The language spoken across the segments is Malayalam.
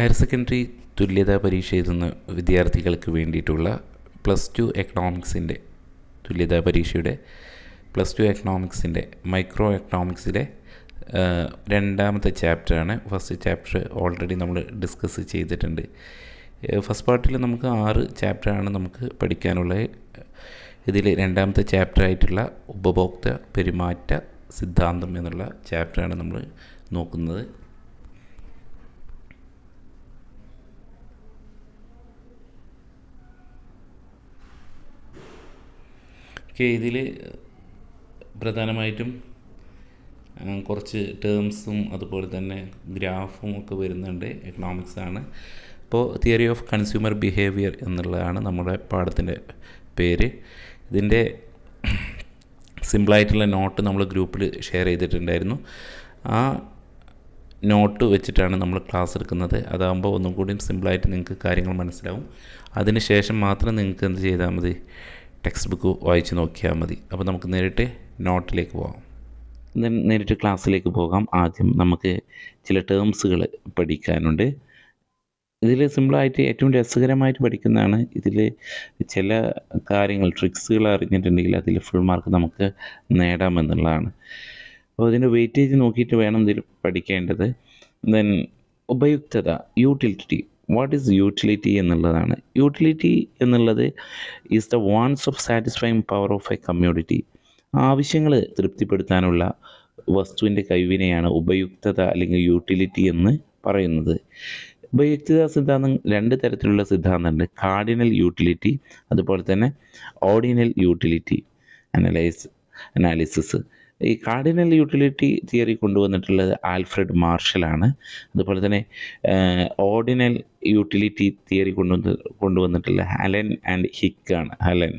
ഹയർ സെക്കൻഡറി തുല്യതാ പരീക്ഷ എഴുതുന്ന വിദ്യാർത്ഥികൾക്ക് വേണ്ടിയിട്ടുള്ള +2 എക്കണോമിക്സിൻ്റെ തുല്യതാ പരീക്ഷയുടെ +2 എക്കണോമിക്സിൻ്റെ മൈക്രോ എക്കണോമിക്സിലെ രണ്ടാമത്തെ ചാപ്റ്ററാണ്. ഫസ്റ്റ് ചാപ്റ്റർ ഓൾറെഡി നമ്മൾ ഡിസ്കസ് ചെയ്തിട്ടുണ്ട്. ഫസ്റ്റ് പാർട്ടിൽ നമുക്ക് 6 ചാപ്റ്ററാണ് നമുക്ക് പഠിക്കാനുള്ളത്. ഇതിൽ രണ്ടാമത്തെ ചാപ്റ്ററായിട്ടുള്ള ഉപഭോക്തൃ പെരുമാറ്റ സിദ്ധാന്തം എന്നുള്ള ചാപ്റ്ററാണ് നമ്മൾ നോക്കുന്നത്. ഇതിൽ പ്രധാനമായിട്ടും കുറച്ച് ടേംസും അതുപോലെ തന്നെ ഗ്രാഫും ഒക്കെ വരുന്നുണ്ട്. എക്കണോമിക്സ് ആണ്. ഇപ്പോൾ തിയറി ഓഫ് കൺസ്യൂമർ ബിഹേവിയർ എന്നുള്ളതാണ് നമ്മുടെ പാഠത്തിൻ്റെ പേര്. ഇതിൻ്റെ സിമ്പിളായിട്ടുള്ള നോട്ട് നമ്മൾ ഗ്രൂപ്പിൽ ഷെയർ ചെയ്തിട്ടുണ്ടായിരുന്നു. ആ നോട്ട് വെച്ചിട്ടാണ് നമ്മൾ ക്ലാസ് എടുക്കുന്നത്. അതാകുമ്പോൾ ഒന്നും കൂടി സിമ്പിളായിട്ട് നിങ്ങൾക്ക് കാര്യങ്ങൾ മനസ്സിലാവും. അതിന് ശേഷം മാത്രം നിങ്ങൾക്ക് എന്ത് ചെയ്താൽ മതി, ടെക്സ്റ്റ് ബുക്ക് വായിച്ച് നോക്കിയാൽ മതി. അപ്പോൾ നമുക്ക് നേരിട്ട് നോട്ടിലേക്ക് പോകാം. നേരിട്ട് ക്ലാസ്സിലേക്ക് പോകാം. ആദ്യം നമുക്ക് ചില ടേംസുകൾ പഠിക്കാനുണ്ട്. ഇതിൽ സിമ്പിളായിട്ട് ഏറ്റവും രസകരമായിട്ട് പഠിക്കുന്നതാണ്. ഇതിൽ ചില കാര്യങ്ങൾ ട്രിക്സുകൾ അറിഞ്ഞിട്ടുണ്ടെങ്കിൽ അതിൽ ഫുൾ മാർക്ക് നമുക്ക് നേടാമെന്നുള്ളതാണ്. അപ്പോൾ ഇതിൻ്റെ വെയിറ്റേജ് നോക്കിയിട്ട് വേണം ഇതിൽ പഠിക്കേണ്ടത്. ദെൻ ഉപയുക്തത, യൂട്ടിലിറ്റി. വാട്ട് ഈസ് യൂട്ടിലിറ്റി എന്നുള്ളതാണ്. യൂട്ടിലിറ്റി എന്നുള്ളത് is the wants of satisfying power of a community. ആവശ്യങ്ങൾ തൃപ്തിപ്പെടുത്താനുള്ള വസ്തുവിൻ്റെ കഴിവിനെയാണ് ഉപയുക്തത അല്ലെങ്കിൽ യൂട്ടിലിറ്റി എന്ന് പറയുന്നത്. ഉപയുക്തത സിദ്ധാന്തം 2 തരത്തിലുള്ള സിദ്ധാന്തമുണ്ട്. കാർഡിനൽ യൂട്ടിലിറ്റി, അതുപോലെ തന്നെ ഓർഡിനൽ യൂട്ടിലിറ്റി അനാലിസിസ്. ഈ കാർഡിനൽ യൂട്ടിലിറ്റി തിയറി കൊണ്ടുവന്നിട്ടുള്ളത് ആൽഫ്രഡ് മാർഷലാണ്. അതുപോലെ തന്നെ ഓർഡിനൽ യൂട്ടിലിറ്റി തിയറി കൊണ്ടുവന്നിട്ടുള്ളത് ഹലൻ ആൻഡ് ഹിക്കാണ്. ഹലൻ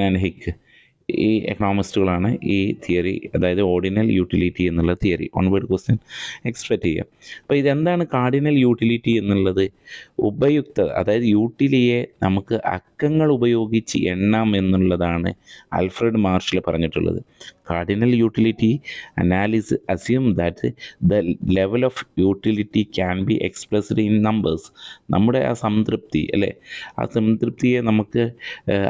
ആൻഡ് ഹിക്ക് ഈ എക്കണോമിസ്റ്റുകളാണ് ഈ തിയറി, അതായത് ഓർഡിനൽ യൂട്ടിലിറ്റി എന്നുള്ള തിയറി. ഓൺവേർഡ് ക്വസ്റ്റ്യൻ എക്സ്പെക്റ്റ് ചെയ്യാം. അപ്പോൾ ഇതെന്താണ് കാർഡിനൽ യൂട്ടിലിറ്റി എന്നുള്ളത്? ഉപയുക്തത, അതായത് യൂട്ടിലിറ്റിയെ നമുക്ക് അക്കങ്ങൾ ഉപയോഗിച്ച് എണ്ണാം എന്നുള്ളതാണ് ആൽഫ്രഡ് മാർഷൽ പറഞ്ഞിട്ടുള്ളത്. Cardinal utility analysis assume that the level of utility can be expressed in numbers. നമ്മുടെ ആ സംതൃപ്തി അല്ലേ, ആ സംതൃപ്തിയെ നമുക്ക്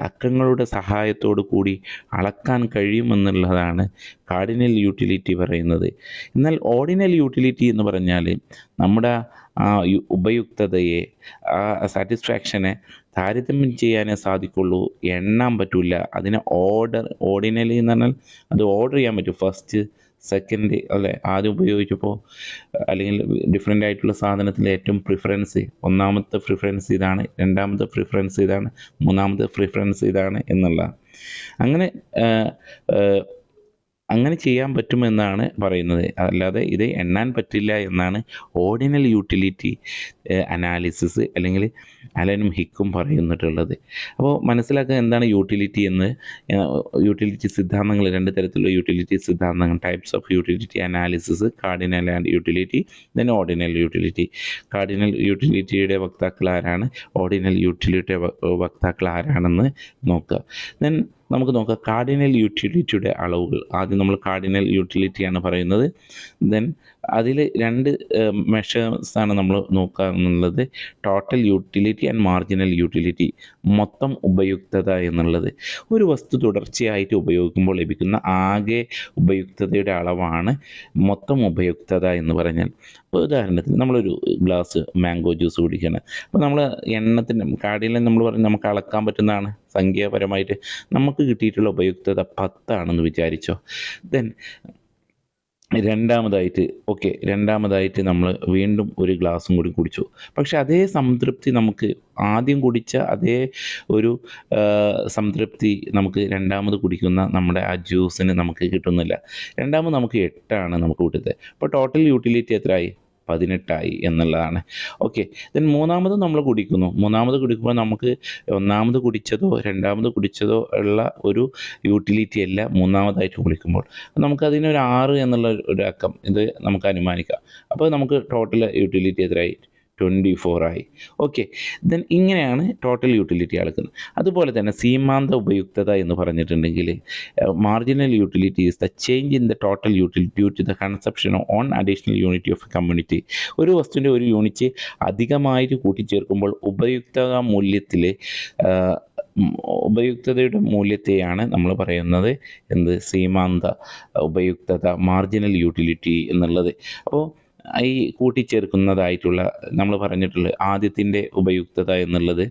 അക്കങ്ങളുടെ സഹായത്തോടു കൂടി അളക്കാൻ കഴിയുമെന്നുള്ളതാണ് കാർഡിനൽ യൂട്ടിലിറ്റി പറയുന്നത്. എന്നാൽ ഓർഡിനൽ യൂട്ടിലിറ്റി എന്ന് പറഞ്ഞാൽ നമ്മുടെ ആ ഉപയുക്തതയെ, ആ സാറ്റിസ്ഫാക്ഷനെ താരതമ്യം ചെയ്യാനേ സാധിക്കുള്ളൂ, എണ്ണാൻ പറ്റില്ല. അതിനെ ഓർഡിനലി എന്ന് പറഞ്ഞാൽ അത് ഓർഡർ ചെയ്യാൻ പറ്റും. ഫസ്റ്റ്, സെക്കൻഡ് അല്ലേ, ആദ്യം ഉപയോഗിച്ചപ്പോൾ അല്ലെങ്കിൽ ഡിഫറെൻ്റ് ആയിട്ടുള്ള സാധനത്തിൽ ഏറ്റവും പ്രിഫറൻസ്, ഒന്നാമത്തെ പ്രിഫറൻസ് ഇതാണ്, രണ്ടാമത്തെ പ്രിഫറൻസ് ഇതാണ്, മൂന്നാമത്തെ പ്രിഫറൻസ് ഇതാണ് എന്നുള്ള അങ്ങനെ ചെയ്യാൻ പറ്റുമെന്നാണ് പറയുന്നത്. അല്ലാതെ ഇത് എണ്ണാൻ പറ്റില്ല എന്നാണ് ഓർഡിനൽ യൂട്ടിലിറ്റി അനാലിസിസ് അല്ലെങ്കിൽ അലനും ഹിക്കും പറയുന്നിട്ടുള്ളത്. അപ്പോൾ മനസ്സിലാക്കുക എന്താണ് യൂട്ടിലിറ്റി എന്ന്. യൂട്ടിലിറ്റി സിദ്ധാന്തങ്ങൾ 2 തരത്തിലുള്ള യൂട്ടിലിറ്റി സിദ്ധാന്തങ്ങൾ, types of utility analysis, cardinal and utility, then ordinal utility. Cardinal യൂട്ടിലിറ്റിയുടെ വക്താക്കൾ ആരാണ്, ഓർഡിനൽ യൂട്ടിലിറ്റിയുടെ വക്താക്കൾ ആരാണെന്ന് നോക്കുക. ദെൻ നമുക്ക് നോക്കാം കാർഡിനൽ യൂട്ടിലിറ്റിയുടെ അളവുകൾ. ആദ്യം നമ്മൾ കാർഡിനൽ യൂട്ടിലിറ്റിയാണ് പറയുന്നത്. ദെൻ അതിൽ 2 മെഷേഴ്സാണ് നമ്മൾ നോക്കുക എന്നുള്ളത്. Total utility and marginal utility, മൊത്തം ഉപയുക്തത എന്നുള്ളത്. ഒരു വസ്തു തുടർച്ചയായിട്ട് ഉപയോഗിക്കുമ്പോൾ ലഭിക്കുന്ന ആകെ ഉപയുക്തതയുടെ അളവാണ് മൊത്തം ഉപയുക്തത എന്ന് പറഞ്ഞാൽ. ഇപ്പോൾ ഉദാഹരണത്തിന് നമ്മളൊരു ഗ്ലാസ് മാംഗോ ജ്യൂസ് കുടിക്കണം. അപ്പോൾ നമ്മൾ എണ്ണത്തിൻ്റെ കാർഡിനൽ നമ്മൾ പറഞ്ഞ് നമുക്ക് അളക്കാൻ പറ്റുന്നതാണ്. സംഖ്യാപരമായിട്ട് നമുക്ക് കിട്ടിയിട്ടുള്ള ഉപയുക്തത 10 ആണെന്ന് വിചാരിച്ചോ. ദെൻ രണ്ടാമതായിട്ട് നമ്മൾ വീണ്ടും ഒരു ഗ്ലാസും കൂടി കുടിച്ചു. പക്ഷെ അതേ സംതൃപ്തി നമുക്ക് ആദ്യം കുടിച്ച അതേ ഒരു സംതൃപ്തി നമുക്ക് രണ്ടാമത് കുടിക്കുന്ന നമ്മുടെ ആ ജ്യൂസിന് നമുക്ക് കിട്ടുന്നില്ല. രണ്ടാമത് നമുക്ക് 8 നമുക്ക് കിട്ടുന്നത്. അപ്പോൾ ടോട്ടൽ യൂട്ടിലിറ്റി എത്രയായി? 18 എന്നുള്ളതാണ്. ദെൻ മൂന്നാമത് നമ്മൾ കുടിക്കുമ്പോൾ നമുക്ക് ഒന്നാമത് കുടിച്ചതോ രണ്ടാമത് കുടിച്ചതോ ഉള്ള ഒരു യൂട്ടിലിറ്റി അല്ല മൂന്നാമതായിട്ട് കുടിക്കുമ്പോൾ. നമുക്കതിനൊരു 6 എന്നുള്ള ഒരു അക്കം ഇത് നമുക്ക് അനുമാനിക്കാം. അപ്പോൾ നമുക്ക് ടോട്ടൽ യൂട്ടിലിറ്റി എത്രയായി? 24 ആയി. ഓക്കെ, ദെൻ ഇങ്ങനെയാണ് ടോട്ടൽ യൂട്ടിലിറ്റി അളക്കുന്നത്. അതുപോലെ തന്നെ സീമാന്ത ഉപയുക്തത എന്ന് പറഞ്ഞിട്ടുണ്ടെങ്കിൽ marginal utility is the change in the total utility due to the consumption on additional unit of community. ഒരു വസ്തുവിൻ്റെ ഒരു യൂണിറ്റ് അധികമായിട്ട് കൂട്ടിച്ചേർക്കുമ്പോൾ ഉപയുക്തതയുടെ മൂല്യത്തെയാണ് നമ്മൾ പറയുന്നത് എന്ത്, സീമാന്ത ഉപയുക്തത, മാർജിനൽ യൂട്ടിലിറ്റി എന്നുള്ളത്. അപ്പോൾ ഈ കൂട്ടിച്ചേർക്കുന്നതായിട്ടുള്ള നമ്മൾ പറഞ്ഞിട്ടുള്ളത് ആദ്യത്തിൻ്റെ ഉപയുക്തത എന്നുള്ളത്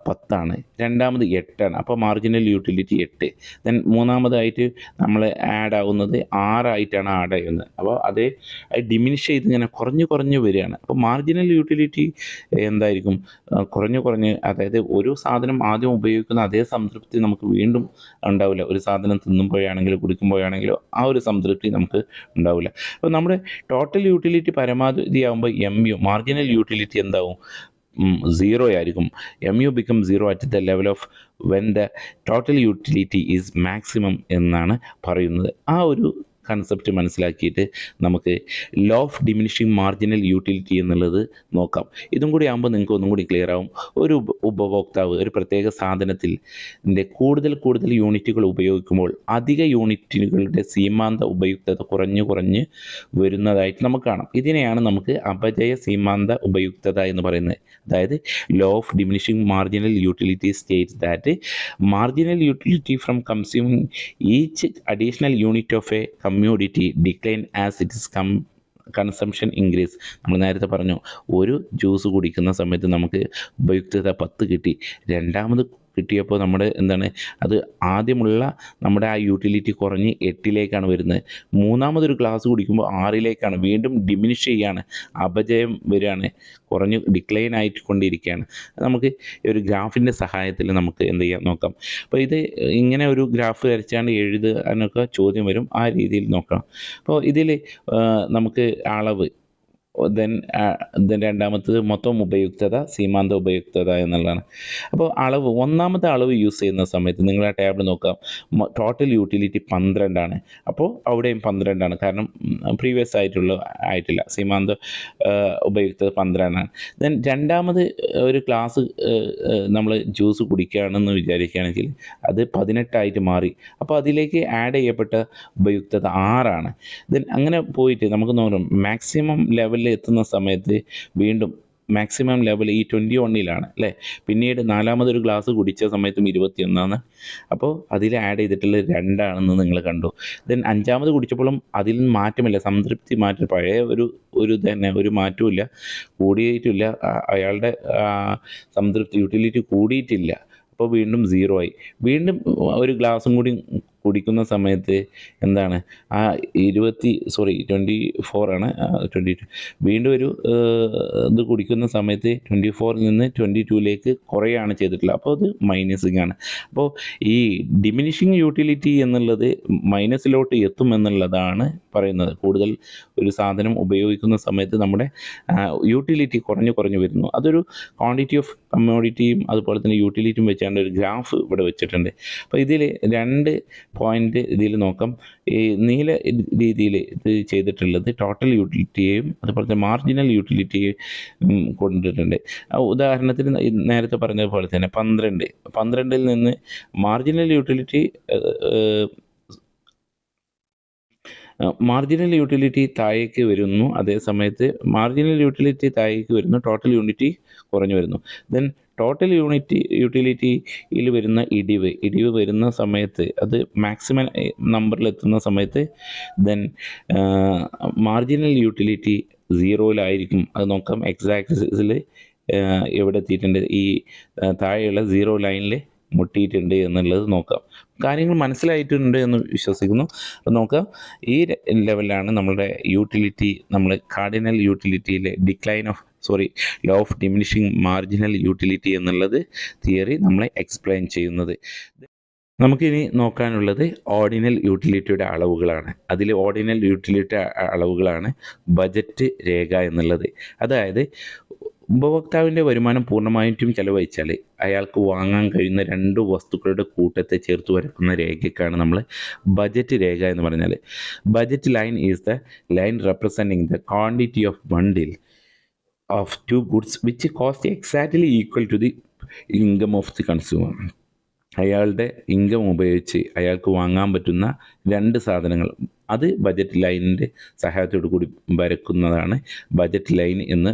10 രണ്ടാമത് 8. അപ്പോൾ മാർജിനൽ യൂട്ടിലിറ്റി 8. ദെൻ മൂന്നാമതായിട്ട് നമ്മൾ ആഡ് ആവുന്നത് 6 ആഡ് ചെയ്യുന്നത്. അപ്പോൾ അത് ഡിമിനിഷ് ചെയ്ത് ഇങ്ങനെ കുറഞ്ഞു വരികയാണ്. അപ്പോൾ മാർജിനൽ യൂട്ടിലിറ്റി എന്തായിരിക്കും, കുറഞ്ഞ്, അതായത് ഒരു സാധനം ആദ്യം ഉപയോഗിക്കുന്ന അതേ സംതൃപ്തി നമുക്ക് വീണ്ടും ഉണ്ടാവില്ല. ഒരു സാധനം തിന്നുമ്പോഴാണെങ്കിലും കുടിക്കുമ്പോഴാണെങ്കിലും ആ ഒരു സംതൃപ്തി നമുക്ക് ഉണ്ടാവില്ല. അപ്പോൾ നമ്മുടെ ടോട്ടൽ യൂട്ടിലിറ്റി പരമാവധിയാകുമ്പോൾ MU മാർജിനൽ യൂട്ടിലിറ്റി എന്താവും, 0 ആയിരിക്കും. MU become 0 at the level of when the total utility is maximum എന്നാണ് പറയുന്നത്. ആ ഒരു കൺസെപ്റ്റ് മനസ്സിലാക്കിയിട്ട് നമുക്ക് law of diminishing marginal utility എന്നുള്ളത് നോക്കാം. ഇതും കൂടി ആകുമ്പോൾ നിങ്ങൾക്ക് ഒന്നും കൂടി ക്ലിയർ ആവും. ഒരു ഉപഭോക്താവ് ഒരു പ്രത്യേക സാധനത്തിൽ കൂടുതൽ യൂണിറ്റുകൾ ഉപയോഗിക്കുമ്പോൾ അധിക യൂണിറ്റുകളുടെ സീമാന്ത ഉപയുക്തത കുറഞ്ഞ് വരുന്നതായിട്ട് നമുക്ക് കാണാം. ഇതിനെയാണ് നമുക്ക് അപചയ സീമാന്ത ഉപയുക്തത എന്ന് പറയുന്നത്. അതായത് law of diminishing marginal utility States that marginal utility from consuming each additional unit of a community decline as it is consumption increase. നമ്മൾ നേരത്തെ പറഞ്ഞു, ഒരു ജ്യൂസ് കുടിക്കുന്ന സമയത്ത് നമുക്ക് ഉപയുക്തത 10 കിട്ടി. രണ്ടാമത് കിട്ടിയപ്പോൾ നമ്മുടെ അത് ആദ്യമുള്ള നമ്മുടെ ആ യൂട്ടിലിറ്റി കുറഞ്ഞ് 8 വരുന്നത്. മൂന്നാമതൊരു ഗ്ലാസ് കുടിക്കുമ്പോൾ 6 വീണ്ടും ഡിമിനിഷ് ചെയ്യാണ്, അപജയം വരികയാണ്, കുറഞ്ഞ് ഡിക്ലൈൻ ആയിട്ട് കൊണ്ടിരിക്കുകയാണ്. നമുക്ക് ഒരു ഗ്രാഫിൻ്റെ സഹായത്തിൽ നമുക്ക് എന്ത് ചെയ്യാം നോക്കാം. അപ്പോൾ ഇത് ഇങ്ങനെ ഒരു ഗ്രാഫ് വരച്ചാണ്ട് എഴുതാനൊക്കെ ചോദ്യം വരും, ആ രീതിയിൽ നോക്കാം. അപ്പോൾ ഇതിൽ നമുക്ക് അളവ്, ദെൻ രണ്ടാമത്തത് മൊത്തം ഉപയുക്തത, സീമാന്ത ഉപയുക്തത എന്നുള്ളതാണ്. അപ്പോൾ ഒന്നാമത്തെ അളവ് യൂസ് ചെയ്യുന്ന സമയത്ത് നിങ്ങൾ ആ ടേബിൾ നോക്കാം, ടോട്ടൽ യൂട്ടിലിറ്റി 12 അപ്പോൾ അവിടെയും 12 കാരണം പ്രീവിയസ് ആയിട്ടില്ല. സീമാന്ത ഉപയുക്തത 12 ദെൻ രണ്ടാമത് ഒരു ഗ്ലാസ് നമ്മൾ ജ്യൂസ് കുടിക്കുകയാണെന്ന് വിചാരിക്കുകയാണെങ്കിൽ അത് 18 മാറി. അപ്പോൾ അതിലേക്ക് ആഡ് ചെയ്യപ്പെട്ട ഉപയുക്തത 6. ദെൻ അങ്ങനെ പോയിട്ട് നമുക്ക് നോക്കാം മാക്സിമം ലെവൽ എത്തുന്ന സമയത്ത് വീണ്ടും മാക്സിമം ലെവൽ ഈ 21 അല്ലേ. പിന്നീട് നാലാമതൊരു ഗ്ലാസ് കുടിച്ച സമയത്തും 21. അപ്പോൾ അതിൽ ആഡ് ചെയ്തിട്ടുള്ളത് 2 നിങ്ങൾ കണ്ടു. ദെൻ അഞ്ചാമത് കുടിച്ചപ്പോഴും അതിൽ മാറ്റമില്ല, സംതൃപ്തി മാറ്റം, പഴയ ഒരു തന്നെ ഒരു മാറ്റമില്ല, കൂടിയിട്ടില്ല, അയാളുടെ സംതൃപ്തി യൂട്ടിലിറ്റി കൂടിയിട്ടില്ല. അപ്പോൾ വീണ്ടും 0 ആയി. വീണ്ടും ഒരു ഗ്ലാസും കൂടി കുടിക്കുന്ന സമയത്ത് ആ 22 വീണ്ടും ഒരു ഇത് കുടിക്കുന്ന സമയത്ത് 24 നിന്ന് 22 കുറയാണ് ചെയ്തിട്ടുള്ളത്. അപ്പോൾ അത് മൈനസിങ് ആണ്. അപ്പോൾ ഈ ഡിമിനിഷിങ് യൂട്ടിലിറ്റി എന്നുള്ളത് മൈനസിലോട്ട് എത്തുമെന്നുള്ളതാണ് പറയുന്നത്. കൂടുതൽ ഒരു സാധനം ഉപയോഗിക്കുന്ന സമയത്ത് നമ്മുടെ യൂട്ടിലിറ്റി കുറഞ്ഞു വരുന്നു. അതൊരു ക്വാണ്ടിറ്റി ഓഫ് കമ്മോഡിറ്റിയും അതുപോലെ തന്നെ യൂട്ടിലിറ്റിയും വെച്ചാണ്ട് ഒരു ഗ്രാഫ് ഇവിടെ വെച്ചിട്ടുണ്ട്. അപ്പോൾ ഇതിൽ 2 പോയിൻ്റ് ഇതിൽ നോക്കാം. ഈ നീല രീതിയിൽ ഇത് ചെയ്തിട്ടുള്ളത് ടോട്ടൽ യൂട്ടിലിറ്റിയെയും അതുപോലെ തന്നെ മാർജിനൽ യൂട്ടിലിറ്റിയെയും കൊണ്ടിട്ടുണ്ട്. ഉദാഹരണത്തിന് നേരത്തെ പറഞ്ഞതുപോലെ തന്നെ 12 നിന്ന് മാർജിനൽ യൂട്ടിലിറ്റി താഴേക്ക് വരുന്നു. അതേ സമയത്ത് മാർജിനൽ യൂട്ടിലിറ്റി താഴേക്ക് വരുന്നു, ടോട്ടൽ യൂണിറ്റി കുറഞ്ഞു വരുന്നു. ദെൻ ടോട്ടൽ യൂട്ടിലിറ്റിയിൽ വരുന്ന ഇടിവ് വരുന്ന സമയത്ത് അത് മാക്സിമം നമ്പറിലെത്തുന്ന സമയത്ത് ദെൻ മാർജിനൽ യൂട്ടിലിറ്റി 0 അത് നോക്കാം. എക്സാക്സിൽ എവിടെ എത്തിയിട്ടുണ്ട്, ഈ താഴെയുള്ള 0 ലൈനിൽ മുട്ടിയിട്ടുണ്ട് എന്നുള്ളത് നോക്കാം. കാര്യങ്ങൾ മനസ്സിലായിട്ടുണ്ട് എന്ന് വിശ്വസിക്കുന്നു. അപ്പോൾ നോക്കാം, ഈ ലെവലിലാണ് നമ്മളുടെ യൂട്ടിലിറ്റി, നമ്മൾ കാർഡിനൽ യൂട്ടിലിറ്റിയിലെ law of diminishing marginal utility എന്നുള്ളത് തിയറി നമ്മളെ എക്സ്പ്ലെയിൻ ചെയ്യുന്നത്. നമുക്കിനി നോക്കാനുള്ളത് ഓർഡിനൽ യൂട്ടിലിറ്റിയുടെ അളവുകളാണ്. അതിൽ ഓർഡിനൽ യൂട്ടിലിറ്റി അളവുകളാണ് ബജറ്റ് രേഖ എന്നുള്ളത്. അതായത് ഉപഭോക്താവിൻ്റെ വരുമാനം പൂർണ്ണമായിട്ടും ചെലവഴിച്ചാൽ അയാൾക്ക് വാങ്ങാൻ കഴിയുന്ന 2 വസ്തുക്കളുടെ കൂട്ടത്തെ ചേർത്ത് വരക്കുന്ന രേഖയ്ക്കാണ് നമ്മൾ ബജറ്റ് രേഖ എന്ന് പറഞ്ഞാൽ. Budget line is the line representing the quantity of bundle of two goods which cost exactly equal to the income of the consumer. അയാളുടെ ഇൻകം ഉപയോഗിച്ച് അയാൾക്ക് വാങ്ങാൻ പറ്റുന്ന രണ്ട് സാധനങ്ങൾ, അത് ബജറ്റ് ലൈനിൻ്റെ സഹായത്തോടു കൂടി വരക്കുന്നതാണ് ബജറ്റ് ലൈൻ എന്ന്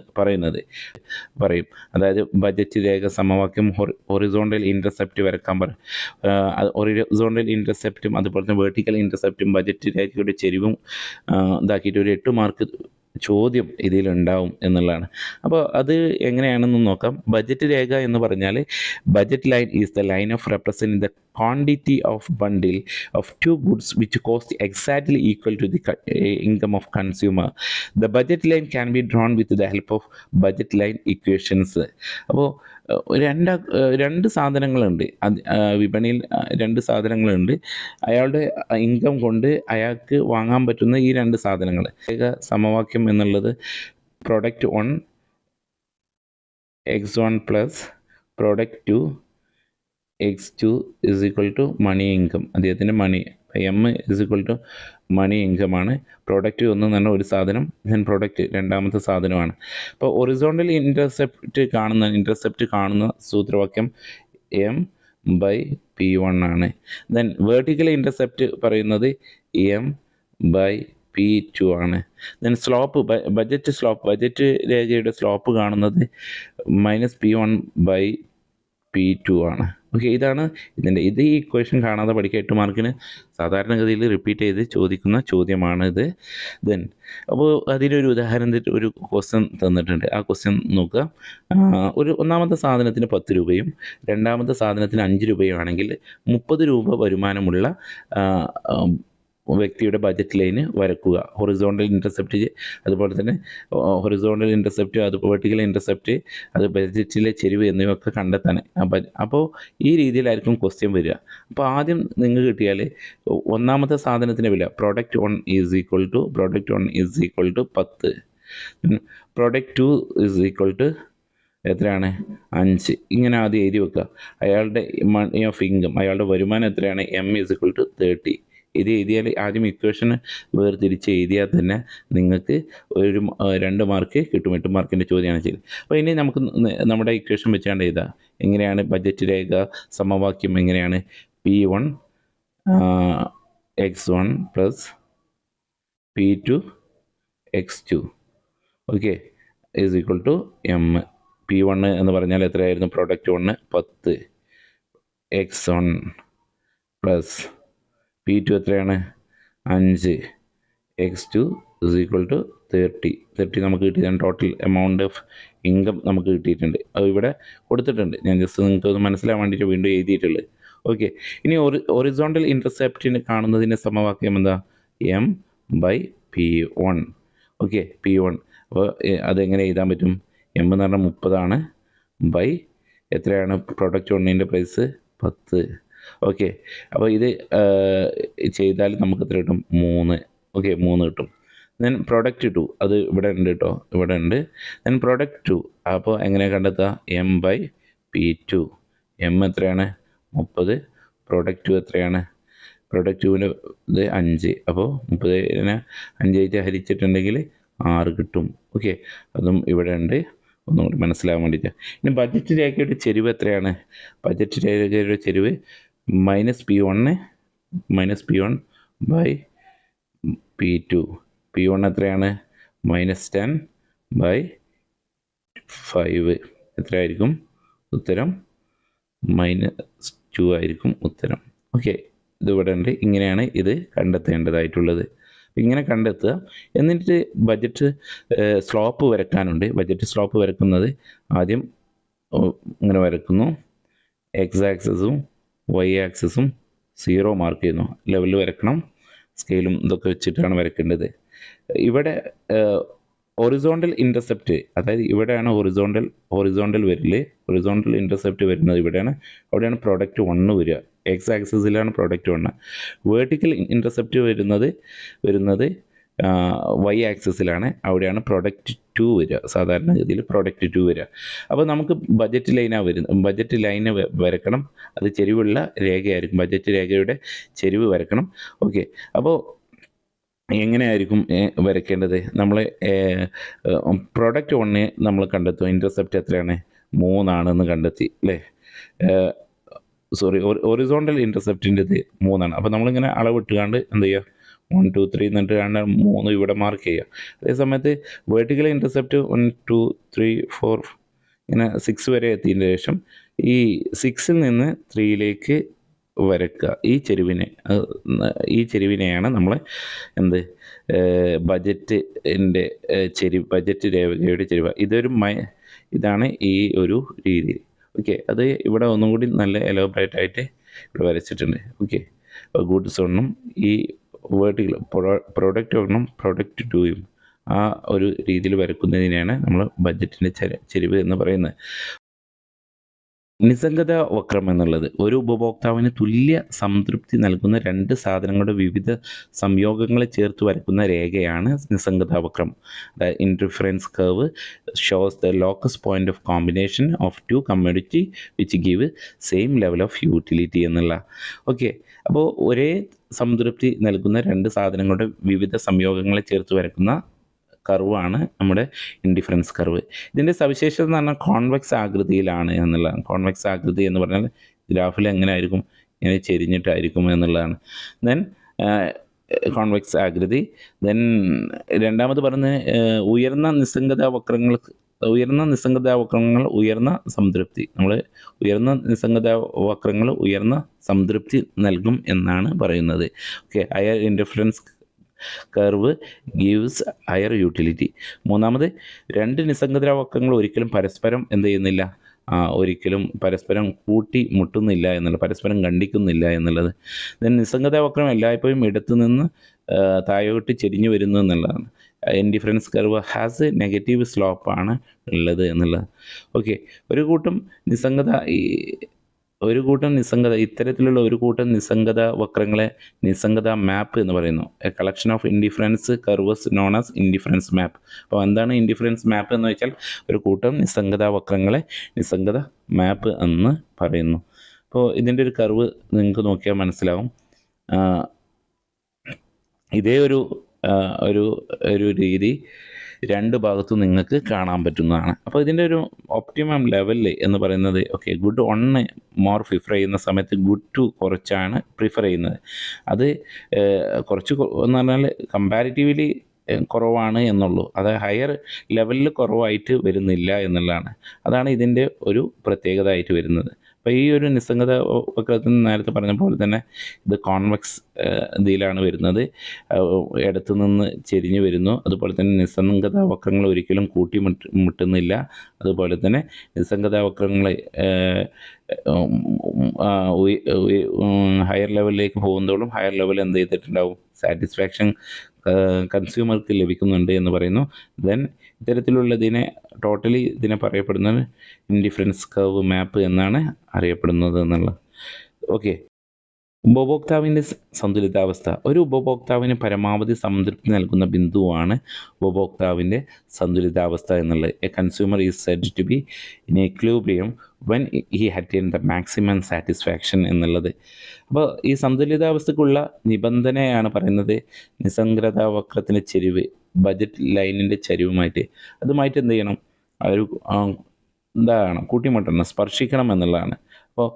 പറയും. അതായത് ബജറ്റ് രേഖ സമവാക്യം ഹൊറിസോണ്ടൽ ഇൻ്റർസെപ്റ്റ് വരക്കാൻ ഹൊറിസോണ്ടൽ ഇൻ്റർസെപ്റ്റും അതുപോലെ തന്നെ വേർട്ടിക്കൽ ഇൻ്റർസെപ്റ്റും ബജറ്റ് രേഖയുടെ ചെരിവും ഇതാക്കിയിട്ട് ഒരു 8 മാർക്ക് ചോദ്യം ഇതിലുണ്ടാവും എന്നുള്ളതാണ്. അപ്പോൾ അത് എങ്ങനെയാണെന്ന് നോക്കാം. ബജറ്റ് രേഖ എന്ന് പറഞ്ഞാൽ budget line is the line of represent the quantity of bundle of two goods which cost exactly equal to the income of consumer. The budget line can be drawn with the help of budget line equations. അപ്പോൾ രണ്ട് സാധനങ്ങളുണ്ട് വിപണിയിൽ, രണ്ട് സാധനങ്ങളുണ്ട്. അയാളുടെ ഇൻകം കൊണ്ട് അയാൾക്ക് വാങ്ങാൻ പറ്റുന്ന ഈ രണ്ട് സാധനങ്ങൾ. സമവാക്യം എന്നുള്ളത് product 1 x1 plus product 2 x2 is equal to money income. അദ്ദേഹത്തിൻ്റെ money M is equal to money ഇൻകമാണ്. പ്രോഡക്റ്റ് 1 എന്ന് പറഞ്ഞാൽ ഒരു സാധനം, ദെൻ പ്രോഡക്റ്റ് രണ്ടാമത്തെ സാധനമാണ്. അപ്പോൾ ഒറിസോണ്ടൽ ഇൻ്റർസെപ്റ്റ് കാണുന്ന സൂത്രവാക്യം M/P1 ആണ്. ദെൻ വേർട്ടിക്കൽ ഇൻ്റർസെപ്റ്റ് പറയുന്നത് M/P2 ആണ്. ദെൻ സ്ലോപ്പ്, ബജറ്റ് രേഖയുടെ സ്ലോപ്പ് കാണുന്നത് -P1/P2 ആണ്. ഓക്കെ, ഇതാണ് ഇത് ഈ ഇക്വേഷൻ കാണാതെ പഠിക്കുക. 8 മാർക്കിന് സാധാരണഗതിയിൽ റിപ്പീറ്റ് ചെയ്ത് ചോദിക്കുന്ന ചോദ്യമാണിത്. ദെൻ അപ്പോൾ അതിനൊരു ഉദാഹരണത്തിൽ ഒരു ക്വസ്റ്റ്യൻ തന്നിട്ടുണ്ട്. ആ ക്വസ്റ്റ്യൻ നോക്കുക. ഒന്നാമത്തെ സാധനത്തിന് 10 രൂപയും രണ്ടാമത്തെ സാധനത്തിന് 5 രൂപയും ആണെങ്കിൽ 30 രൂപ വരുമാനമുള്ള വ്യക്തിയുടെ ബജറ്റ് ലൈന് വരക്കുക. ഹൊറിസോണ്ടൽ ഇൻ്റർസെപ്റ്റ്, അതുപോലെ തന്നെ ഹൊറിസോണ്ടൽ ഇൻ്റർസെപ്റ്റ്, അത് വെർട്ടിക്കൽ ഇൻ്റർസെപ്റ്റ്, അത് ബജറ്റിലെ ചെരിവ് എന്നിവയൊക്കെ കണ്ടെത്താൻ. അപ്പോൾ ഈ രീതിയിലായിരിക്കും ക്വസ്റ്റ്യൻ വരിക. അപ്പോൾ ആദ്യം നിങ്ങൾ കിട്ടിയാൽ ഒന്നാമത്തെ സാധനത്തിൻ്റെ വില product 1 is equal to 10, product 2 is equal to എത്രയാണ് 5. ഇങ്ങനെ ആദ്യം എഴുതി വെക്കുക. അയാളുടെ മണി ഓഫ് ഇൻകം, അയാളുടെ വരുമാനം എത്രയാണ്, M ഈസ് ഈക്വൽ ടു 30. ഇത് എഴുതിയാൽ ആദ്യം ഇക്വേഷൻ വേർതിരിച്ച് എഴുതിയാൽ തന്നെ നിങ്ങൾക്ക് 2 മാർക്ക് കിട്ടും. 8 മാർക്കിൻ്റെ ചോദ്യമാണ് ചെയ്തത്. അപ്പോൾ ഇനി നമുക്ക് നമ്മുടെ ഇക്വേഷൻ വെച്ചാണ്ട് എഴുതാം. എങ്ങനെയാണ് ബജറ്റ് രേഖ സമവാക്യം എങ്ങനെയാണ്? P1 x1 plus P2 x2 okay is equal to M. P1 എന്ന് പറഞ്ഞാൽ എത്രയായിരുന്നു? പ്രോഡക്റ്റ് 1 10, x1 പ്ലസ് P2 എത്രയാണ്? 5, x2 ഇസ് ഈക്വൽ ടു 30 നമുക്ക് കിട്ടിയിട്ടുണ്ട്. ടോട്ടൽ എമൗണ്ട് ഓഫ് ഇൻകം നമുക്ക് കിട്ടിയിട്ടുണ്ട്. അത് ഇവിടെ കൊടുത്തിട്ടുണ്ട്. ഞാൻ ജസ്റ്റ് നിങ്ങൾക്ക് ഒന്ന് മനസ്സിലാൻ വേണ്ടിയിട്ട് വീണ്ടും എഴുതിയിട്ടുള്ളത്. ഓക്കെ, ഇനി ഒറിസോണ്ടൽ ഇൻ്റർസെപ്റ്റിന് കാണുന്നതിൻ്റെ സമവാക്യം എന്താ? M/P1. Okay, P1. അപ്പോൾ അതെങ്ങനെ എഴുതാൻ പറ്റും? M എന്ന് പറഞ്ഞാൽ 30 ബൈ എത്രയാണ്? Product 1ൻ്റെ price 10. ഓക്കെ, അപ്പോൾ ഇത് ചെയ്താൽ നമുക്ക് എത്ര കിട്ടും? 3. ഓക്കെ, 3 കിട്ടും. ദെൻ പ്രോഡക്റ്റ് 2, അത് ഇവിടെ ഉണ്ട് കേട്ടോ, ഇവിടെ ഉണ്ട്. ദെൻ പ്രോഡക്റ്റ് 2, അപ്പോൾ എങ്ങനെ കണ്ടെത്തുക? M/P2. M എത്രയാണ്? 30. പ്രോഡക്റ്റ് 2 എത്രയാണ്? പ്രോഡക്റ്റ് 2ന് ഇത് 5. അപ്പോൾ 30നെ 5 ഹരിച്ചിട്ടുണ്ടെങ്കിൽ 6 കിട്ടും. ഓക്കെ, അതും ഇവിടെ ഉണ്ട്, ഒന്നും കൂടി മനസ്സിലാകാൻ വേണ്ടിയിട്ട്. ഇനി ബജറ്റ് രേഖയുടെ ചെരിവ് എത്രയാണ്? ബജറ്റ് രേഖയുടെ ചെരിവ് -P1 ബൈ P2. P1 എത്രയാണ്? -10/5. എത്രയായിരിക്കും ഉത്തരം? -2 ആയിരിക്കും ഉത്തരം. ഓക്കെ, ഇതിവിടെ ഉണ്ട്. ഇങ്ങനെയാണ് ഇത് കണ്ടെത്തേണ്ടതായിട്ടുള്ളത്. ഇങ്ങനെ കണ്ടെത്തുക. എന്നിട്ട് ബജറ്റ് സ്ലോപ്പ് വരക്കാനുണ്ട്. ബജറ്റ് സ്ലോപ്പ് വരക്കുന്നത് ആദ്യം ഇങ്ങനെ വരക്കുന്നു. എക്സ് ആക്സസും വൈ ആക്സസും 0 മാർക്ക് ചെയ്യുന്നു. ലെവൽ വരക്കണം. സ്കെയിലും ഇതൊക്കെ വെച്ചിട്ടാണ് വരക്കേണ്ടത്. ഇവിടെ ഹൊറിസോണ്ടൽ ഇൻ്റർസെപ്റ്റ്, അതായത് ഇവിടെയാണ് ഹൊറിസോണ്ടൽ വരില്ലേ, ഹൊറിസോണ്ടൽ ഇൻ്റർസെപ്റ്റ് വരുന്നത് ഇവിടെയാണ്. അവിടെയാണ് പ്രോഡക്റ്റ് 1 വരിക. എക്സ് ആക്സസിലാണ് പ്രോഡക്റ്റ് 1. വേർട്ടിക്കൽ ഇൻ്റർസെപ്റ്റ് വരുന്നത് വൈ ആക്സസിലാണ്. അവിടെയാണ് പ്രോഡക്റ്റ് 2 വരിക. സാധാരണഗതിയിൽ പ്രോഡക്റ്റ് 2 വരിക. അപ്പോൾ നമുക്ക് ബജറ്റ് ലൈന് വരക്കണം. അത് ചെരിവുള്ള രേഖയായിരിക്കും. ബജറ്റ് രേഖയുടെ ചെരിവ് വരക്കണം. ഓക്കെ, അപ്പോൾ എങ്ങനെയായിരിക്കും വരയ്ക്കേണ്ടത്? നമ്മൾ പ്രൊഡക്റ്റ് 1 നമ്മൾ കണ്ടെത്തും. ഇൻ്റർസെപ്റ്റ് എത്രയാണ്? 3 ആണെന്ന് കണ്ടെത്തി അല്ലേ? സോറി, ഹൊറിസോണ്ടൽ ഇൻ്റർസെപ്റ്റിൻ്റെത് 3 ആണ്. അപ്പോൾ നമ്മളിങ്ങനെ അളവിട്ടുകാണ്ട് എന്ത് ചെയ്യുക? 1 2 3 എന്നിട്ട് 3 ഇവിടെ മാർക്ക് ചെയ്യുക. അതേസമയത്ത് വെർട്ടിക്കൽ ഇൻ്റർസെപ്റ്റ് 1 2 3 4 ഇങ്ങനെ 6 വരെ എത്തിയതിന് ശേഷം ഈ 6ൽ നിന്ന് 3ലേക്ക് വരക്കുക. ഈ ചെരിവിനെയാണ് നമ്മൾ എന്ത് ബജറ്റിൻ്റെ ബജറ്റ് രേഖയുടെ ചെരിവ്. ഇതാണ് ഈ ഒരു രീതി. ഓക്കെ, അത് ഇവിടെ ഒന്നും കൂടി നല്ല എലോബറേറ്റ് ആയിട്ട് ഇവിടെ വരച്ചിട്ടുണ്ട്. ഓക്കെ, ഗുഡ്സ് 1ഉം ഈ വേർട്ടിക്കൽ പ്രൊഡക്റ്റ് 1ഉം പ്രൊഡക്റ്റ് 2ഉം ആ ഒരു രീതിയിൽ വരക്കുന്നതിനെയാണ് നമ്മൾ ബഡ്ജറ്റിൻ്റെ ചെരിവ് എന്ന് പറയുന്നത്. നിസ്സംഗത വക്രം എന്നുള്ളത് ഒരു ഉപഭോക്താവിന് തുല്യ സംതൃപ്തി നൽകുന്ന 2 സാധനങ്ങളുടെ വിവിധ സംയോഗങ്ങളെ ചേർത്ത് വരക്കുന്ന രേഖയാണ് നിസ്സംഗത വക്രം. Indifference curve shows the locus point of combination of 2 commodity which give same level of utility എന്നുള്ള. ഓക്കെ, അപ്പോൾ ഒരേ സംതൃപ്തി നൽകുന്ന 2 സാധനങ്ങളുടെ വിവിധ സംയോഗങ്ങളെ ചേർത്ത് വരക്കുന്ന കർവാണ് നമ്മുടെ ഇൻഡിഫറൻസ് കർവ്. ഇതിൻ്റെ സവിശേഷത എന്ന് പറഞ്ഞാൽ കോൺവെക്സ് ആകൃതിയിലാണ് എന്നുള്ളതാണ്. കോൺവെക്സ് ആകൃതി എന്ന് പറഞ്ഞാൽ ഗ്രാഫിൽ എങ്ങനെ ആയിരിക്കും? ഇങ്ങനെ ചെരിഞ്ഞിട്ടായിരിക്കും എന്നുള്ളതാണ്. ദെൻ കോൺവെക്സ് ആകൃതി. ദെൻ രണ്ടാമത് പറഞ്ഞ് ഉയർന്ന നിസ്സംഗത വക്രങ്ങൾ ഉയർന്ന സംതൃപ്തി. നമ്മൾ ഉയർന്ന നിസ്സംഗത വക്രങ്ങൾ ഉയർന്ന സംതൃപ്തി നൽകും എന്നാണ് പറയുന്നത്. Okay, higher indifference curve gives higher utility. മൂന്നാമത് 2 നിസ്സംഗത വക്രങ്ങൾ ഒരിക്കലും പരസ്പരം എന്ത് ചെയ്യുന്നില്ല? ഒരിക്കലും പരസ്പരം കൂട്ടിമുട്ടുന്നില്ല എന്നുള്ളത്, പരസ്പരം ഖണ്ഡിക്കുന്നില്ല എന്നുള്ളത്. ദെൻ നിസ്സംഗത വക്രം എല്ലായ്പ്പോഴും ഇടത്തു നിന്ന് താഴോട്ട് ചെരിഞ്ഞു വരുന്നു എന്നുള്ളതാണ്. ഇൻഡിഫറൻസ് കർവ് ഹാസ് നെഗറ്റീവ് സ്ലോപ്പാണ് ഉള്ളത് എന്നുള്ളത്. ഓക്കെ, ഒരു കൂട്ടം ഇത്തരത്തിലുള്ള ഒരു കൂട്ടം നിസ്സംഗത വക്രങ്ങളെ നിസ്സംഗത മാപ്പ് എന്ന് പറയുന്നു. A collection of indifference curves known as indifference map. അപ്പോൾ എന്താണ് ഇൻഡിഫറൻസ് മാപ്പ് എന്ന് വെച്ചാൽ ഒരു കൂട്ടം നിസ്സംഗത വക്രങ്ങളെ നിസ്സംഗത മാപ്പ് എന്ന് പറയുന്നു. അപ്പോൾ ഇതിൻ്റെ ഒരു കർവ് നിങ്ങൾക്ക് നോക്കിയാൽ മനസ്സിലാവും. ഇതേ ഒരു രീതി 2 ഭാഗത്തും നിങ്ങൾക്ക് കാണാൻ പറ്റുന്നതാണ്. അപ്പോൾ ഇതിൻ്റെ ഒരു ഒപ്റ്റിമം ലെവൽ എന്ന് പറയുന്നത് ഓക്കെ, ഗുഡ് 1 മോർ പ്രിഫർ ചെയ്യുന്ന സമയത്ത് ഗുഡ് 2 കുറച്ചാണ് പ്രിഫർ ചെയ്യുന്നത്. അത് കുറച്ച് എന്ന് പറഞ്ഞാൽ കമ്പാരിറ്റീവ്ലി കുറവാണ് എന്നുള്ളൂ. അത് ഹയർ ലെവലിൽ കുറവായിട്ട് വരുന്നില്ല എന്നുള്ളതാണ്. അതാണ് ഇതിൻ്റെ ഒരു പ്രത്യേകത ആയിട്ട് വരുന്നത്. അപ്പോൾ ഈ ഒരു നിസ്സംഗത വക്രത്തിൽ നേരത്തെ പറഞ്ഞ പോലെ തന്നെ ഇത് കോൺവെക്സ് ഇതിലാണ് വരുന്നത്, ഇടത്തു നിന്ന് ചെരിഞ്ഞു വരുന്നു. അതുപോലെ തന്നെ നിസ്സംഗത വക്രങ്ങൾ ഒരിക്കലും മുട്ടുന്നില്ല. അതുപോലെ തന്നെ നിസ്സംഗത വക്രങ്ങൾ ഹയർ ലെവലിലേക്ക് പോകുന്നതോടും ഹയർ ലെവൽ എന്ത് ചെയ്തിട്ടുണ്ടാവും? സാറ്റിസ്ഫാക്ഷൻ കൺസ്യൂമർക്ക് ലഭിക്കുന്നുണ്ട് എന്ന് പറയുന്നു. ദെൻ ഇത്തരത്തിലുള്ളതിനെ ഇതിനെ പറയപ്പെടുന്നത് ഇൻഡിഫറൻസ് കർവ് മാപ്പ് എന്നാണ് അറിയപ്പെടുന്നത് എന്നുള്ളത്. ഓക്കെ, ഉപഭോക്താവിൻ്റെ സന്തുലിതാവസ്ഥ. ഒരു ഉപഭോക്താവിന് പരമാവധി സംതൃപ്തി നൽകുന്ന ബിന്ദുവാണ് ഉപഭോക്താവിൻ്റെ സന്തുലിതാവസ്ഥ എന്നുള്ളത്. A consumer is said to be in equilibrium when he attain the maximum satisfaction എന്നുള്ളത്. അപ്പോൾ ഈ സന്തുലിതാവസ്ഥക്കുള്ള നിബന്ധനയാണ് പറയുന്നത് നിസ്സംഗത വക്രത്തിൻ്റെ ചെരിവ്, ബജറ്റ് ലൈനിൻ്റെ ചരിവുമായിട്ട് അതുമായിട്ട് എന്ത് ചെയ്യണം? കൂട്ടിമുട്ടണം, സ്പർശിക്കണം എന്നുള്ളതാണ്. അപ്പോൾ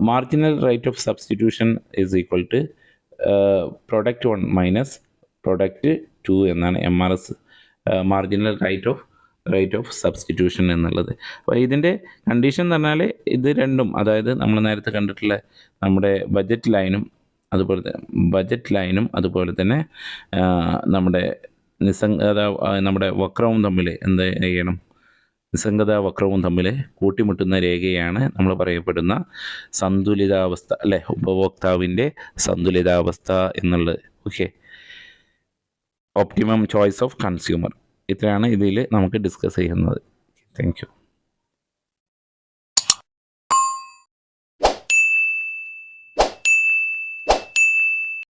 marginal rate of substitution is equal to product 1 minus product 2 എന്നാണ് MRS, marginal rate of substitution എന്നുള്ളത്. അപ്പോൾ ഇതിൻ്റെ കണ്ടീഷൻ എന്ന് പറഞ്ഞാൽ ഇത് രണ്ടും, അതായത് നമ്മൾ നേരത്തെ കണ്ടിട്ടുള്ള നമ്മുടെ ബജറ്റ് ലൈനും അതുപോലെ തന്നെ നമ്മുടെ വക്രവും തമ്മിൽ എന്ത് ചെയ്യണം? നിസ്സംഗത വക്രവും തമ്മിൽ കൂട്ടിമുട്ടുന്ന രേഖയാണ് നമ്മൾ പറയപ്പെടുന്ന സന്തുലിതാവസ്ഥ അല്ലേ, ഉപഭോക്താവിൻ്റെ സന്തുലിതാവസ്ഥ എന്നുള്ളത്. Okay, optimum choice of consumer. ഇത്രയാണ് ഇതിൽ നമുക്ക് ഡിസ്കസ് ചെയ്യുന്നത്. Thank you.